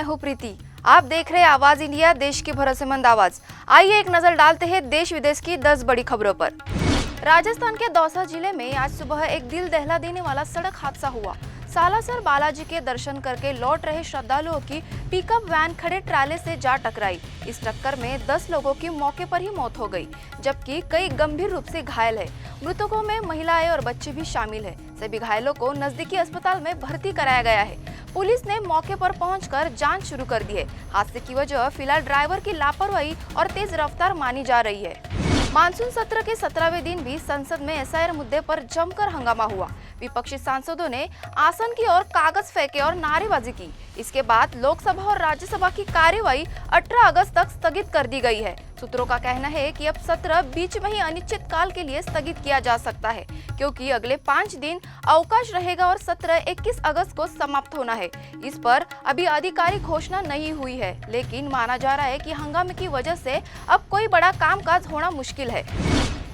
मैं हूं प्रीति। आप देख रहे हैं आवाज इंडिया, देश की भरोसेमंद आवाज। आइए एक नजर डालते हैं देश विदेश की 10 बड़ी खबरों पर। राजस्थान के दौसा जिले में आज सुबह एक दिल दहला देने वाला सड़क हादसा हुआ। सालासर बालाजी के दर्शन करके लौट रहे श्रद्धालुओं की पिकअप वैन खड़े ट्राले से जा टकराई। इस टक्कर में 10 लोगों की मौके पर ही मौत हो गई, जबकि कई गंभीर रूप से घायल है। मृतकों में महिलाएं और बच्चे भी शामिल है। सभी घायलों को नजदीकी अस्पताल में भर्ती कराया गया है। पुलिस ने मौके पर पहुंचकर जांच शुरू कर दी है। हादसे की वजह फिलहाल ड्राइवर की लापरवाही और तेज रफ्तार मानी जा रही है। मानसून सत्र के 17वें दिन भी संसद में एसआईआर मुद्दे पर जमकर हंगामा हुआ। विपक्षी सांसदों ने आसन की ओर कागज फेंके और नारेबाजी की। इसके बाद लोकसभा और राज्यसभा की कार्यवाही 18 अगस्त तक स्थगित कर दी गई है। सूत्रों का कहना है कि अब सत्र बीच में ही अनिश्चित काल के लिए स्थगित किया जा सकता है, क्योंकि अगले 5 दिन अवकाश रहेगा और सत्र 21 अगस्त को समाप्त होना है। इस पर अभी आधिकारिक घोषणा नहीं हुई है, लेकिन माना जा रहा है कि हंगामे की वजह से अब कोई बड़ा कामकाज होना मुश्किल है।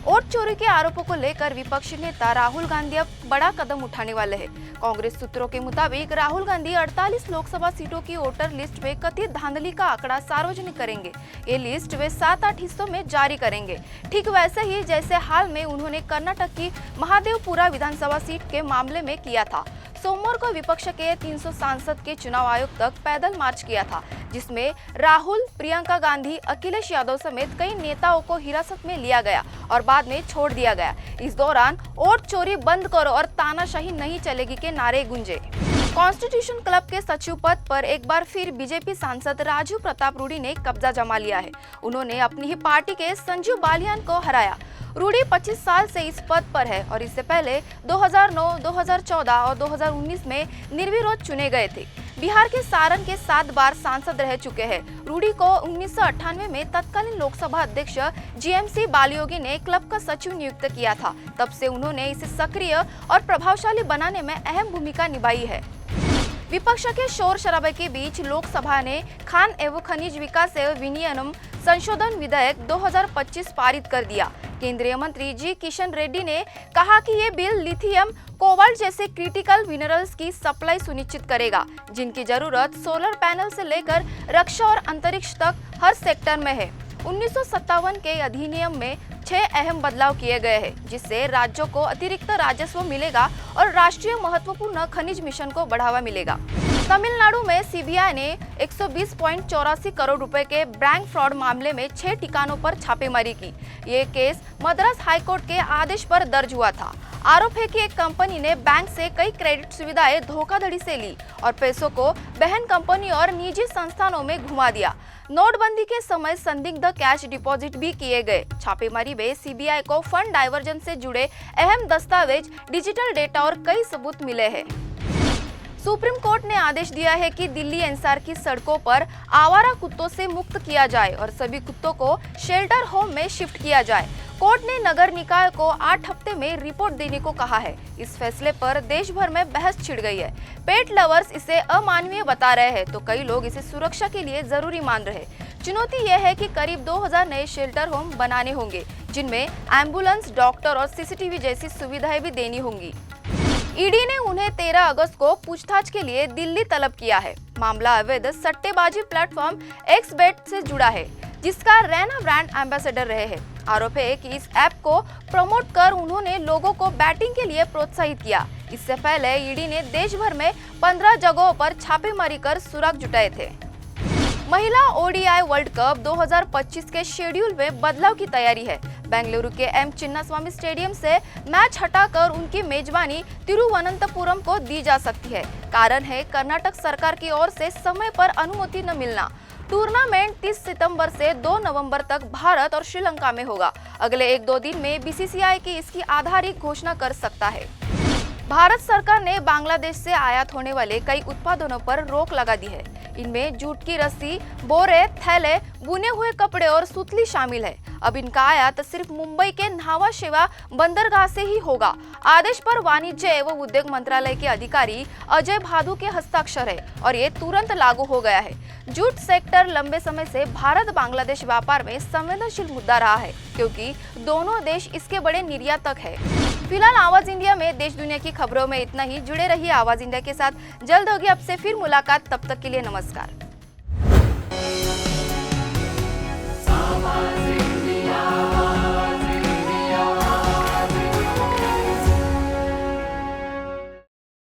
वोट चोरी के आरोपों को लेकर विपक्षी नेता राहुल गांधी अब बड़ा कदम उठाने वाले हैं। कांग्रेस सूत्रों के मुताबिक राहुल गांधी 48 लोकसभा सीटों की वोटर लिस्ट में कथित धांधली का आंकड़ा सार्वजनिक करेंगे। ये लिस्ट वे 7-8 हिस्सों में जारी करेंगे, ठीक वैसे ही जैसे हाल में उन्होंने कर्नाटक की महादेवपुरा विधानसभा सीट के मामले में किया था। सोमवार को विपक्ष के 300 सांसद के चुनाव आयोग तक पैदल मार्च किया था, जिसमें राहुल, प्रियंका गांधी, अखिलेश यादव समेत कई नेताओं को हिरासत में लिया गया और बाद में छोड़ दिया गया। इस दौरान वोट चोरी बंद करो और तानाशाही नहीं चलेगी के नारे गूंजे। कॉन्स्टिट्यूशन क्लब के सचिव पद पर एक बार फिर बीजेपी सांसद राजू प्रताप रूडी ने कब्जा जमा लिया है। उन्होंने अपनी ही पार्टी के संजीव बालियान को हराया। रूडी 25 साल से इस पद पर है और इससे पहले 2009, 2014 और 2019 में निर्विरोध चुने गए थे। बिहार के सारण के 7 बार सांसद रह चुके हैं। रूडी को 1998 में तत्कालीन लोकसभा अध्यक्ष जीएमसी बालियोगी ने क्लब का सचिव नियुक्त किया था। तब से उन्होंने इसे सक्रिय और प्रभावशाली बनाने में अहम भूमिका निभाई है। विपक्ष के शोर शराबे के बीच लोकसभा ने खान एवं खनिज विकास एवं विनियमन संशोधन विधेयक 2025 पारित कर दिया। केंद्रीय मंत्री जी किशन रेड्डी ने कहा कि ये बिल लिथियम, कोबाल्ट जैसे क्रिटिकल मिनरल्स की सप्लाई सुनिश्चित करेगा, जिनकी जरूरत सोलर पैनल से लेकर रक्षा और अंतरिक्ष तक हर सेक्टर में है। 1957 के अधिनियम में 6 अहम बदलाव किए गए हैं, जिससे राज्यों को अतिरिक्त राजस्व मिलेगा और राष्ट्रीय महत्वपूर्ण खनिज मिशन को बढ़ावा मिलेगा। तमिलनाडु में सीबीआई ने 120.84 करोड़ रुपए के बैंक फ्रॉड मामले में 6 ठिकानों पर छापेमारी की। ये केस मद्रास हाईकोर्ट के आदेश पर दर्ज हुआ था। आरोप है कि एक कंपनी ने बैंक से कई क्रेडिट सुविधाएं धोखाधड़ी से ली और पैसों को बहन कंपनी और निजी संस्थानों में घुमा दिया। नोटबंदी के समय संदिग्ध कैश डिपॉजिट भी किए गए। छापेमारी में सीबीआई को फंड डाइवर्जन से जुड़े अहम दस्तावेज, डिजिटल डेटा और कई सबूत मिले हैं। सुप्रीम कोर्ट ने आदेश दिया है कि दिल्ली एनसीआर की सड़कों पर आवारा कुत्तों से मुक्त किया जाए और सभी कुत्तों को शेल्टर होम में शिफ्ट किया जाए। कोर्ट ने नगर निकाय को 8 हफ्ते में रिपोर्ट देने को कहा है। इस फैसले पर देश भर में बहस छिड़ गई है। पेट लवर्स इसे अमानवीय बता रहे हैं, तो कई लोग इसे सुरक्षा के लिए जरूरी मान रहे हैं। चुनौती यह है कि करीब 2000 नए शेल्टर होम बनाने होंगे, जिनमें एम्बुलेंस, डॉक्टर और सीसीटीवी जैसी सुविधाएं भी देनी होंगी। ईडी ने उन्हें 13 अगस्त को पूछताछ के लिए दिल्ली तलब किया है। मामला अवैध सट्टेबाजी प्लेटफॉर्म एक्सबेट से जुड़ा है, जिसका रैना ब्रांड एम्बेसडर रहे हैं। आरोप है कि इस ऐप को प्रमोट कर उन्होंने लोगों को बैटिंग के लिए प्रोत्साहित किया। इससे पहले ईडी ने देश भर में 15 जगहों पर छापेमारी कर सुराग जुटाए थे। महिला ओडीआई वर्ल्ड कप 2025 के शेड्यूल में बदलाव की तैयारी है। बेंगलुरु के एम चिन्नास्वामी स्टेडियम से मैच हटाकर उनकी मेजबानी तिरुवनंतपुरम को दी जा सकती है। कारण है कर्नाटक सरकार की ओर से समय पर अनुमति न मिलना। टूर्नामेंट 30 सितंबर से 2 नवंबर तक भारत और श्रीलंका में होगा। अगले 1-2 दिन में बीसीसीआई की इसकी आधिकारिक घोषणा कर सकता है। भारत सरकार ने बांग्लादेश से आयात होने वाले कई उत्पादनों पर रोक लगा दी है। इनमें जूट की रस्सी, बोरे, थैले, बुने हुए कपड़े और सुतली शामिल है। अब इनका आयात सिर्फ मुंबई के न्हावा शेवा बंदरगाह से ही होगा। आदेश पर वाणिज्य एवं उद्योग मंत्रालय के अधिकारी अजय भादु के हस्ताक्षर है और ये तुरंत लागू हो गया है। जूट सेक्टर लंबे समय से भारत बांग्लादेश व्यापार में संवेदनशील मुद्दा रहा है, क्योंकि दोनों देश इसके बड़े निर्यातक है। फिलहाल आवाज इंडिया में देश दुनिया की खबरों में इतना ही। जुड़े रहिए आवाज इंडिया के साथ। जल्द होगी आपसे फिर मुलाकात, तब तक के लिए नमस्कार। आवाज़ें